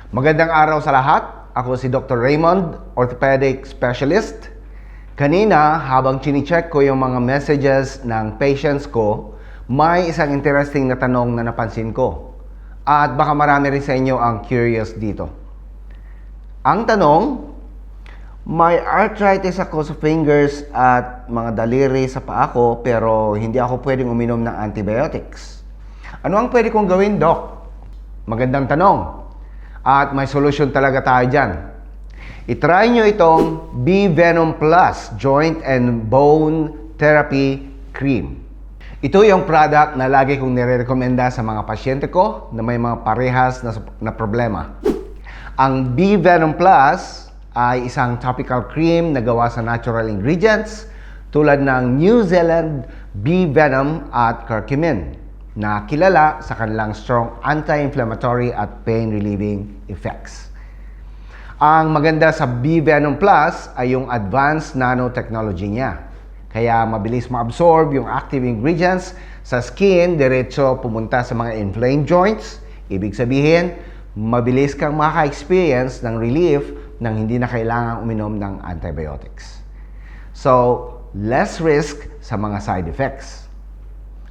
Magandang araw sa lahat. Ako si Dr. Raymond, Orthopedic Specialist. Kanina, habang chine-check ko yung mga messages ng patients ko, may isang interesting na tanong na napansin ko. At baka marami rin sa inyo ang curious dito. Ang tanong, may arthritis ako sa fingers at mga daliri sa paa ko pero hindi ako pwedeng uminom ng antibiotics. Ano ang pwede kong gawin, Doc? Magandang tanong. At may solusyon talaga tayo dyan. I-try nyo itong B-Venom Plus Joint and Bone Therapy Cream. Ito yung product na lagi kong nire-recommenda sa mga pasyente ko na may mga parehas na problema. Ang B-Venom Plus ay isang topical cream na gawa sa natural ingredients tulad ng New Zealand B-Venom at curcumin na kilala sa kanilang strong anti-inflammatory at pain-relieving effects. Ang maganda sa B-Venom Plus ay yung advanced nanotechnology niya. Kaya mabilis ma-absorb yung active ingredients sa skin, diretso pumunta sa mga inflamed joints. Ibig sabihin, mabilis kang maka-experience ng relief nang hindi na kailangang uminom ng antibiotics. So, less risk sa mga side effects.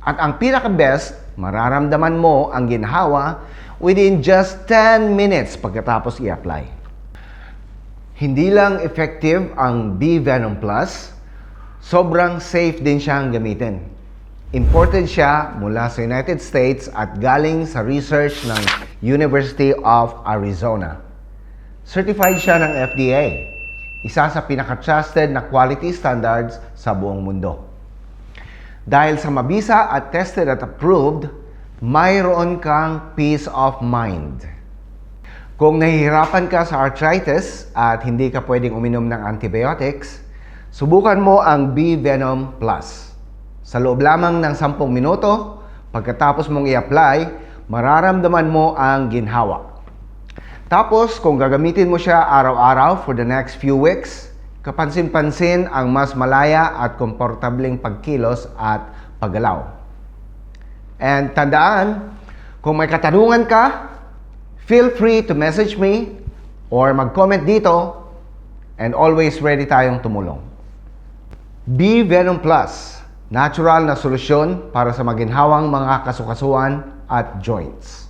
At ang pinaka-best, mararamdaman mo ang ginhawa within just 10 minutes pagkatapos i-apply. Hindi lang effective ang B-Venom Plus, sobrang safe din siyang gamitin. Imported siya mula sa United States at galing sa research ng University of Arizona. Certified siya ng FDA, isa sa pinaka-trusted na quality standards sa buong mundo. Dahil sa mabisa at tested at approved, mayroon kang peace of mind. Kung nahihirapan ka sa arthritis at hindi ka pwedeng uminom ng antibiotics, subukan mo ang B-Venom Plus. Sa loob lamang ng 10 minuto, pagkatapos mong i-apply, mararamdaman mo ang ginhawa. Tapos, kung gagamitin mo siya araw-araw for the next few weeks, kapansin-pansin ang mas malaya at komportableng pagkilos at paggalaw. And tandaan, kung may katanungan ka, feel free to message me or mag-comment dito and always ready tayong tumulong. B-Venom Plus, natural na solusyon para sa maginhawang mga kasukasuan at joints.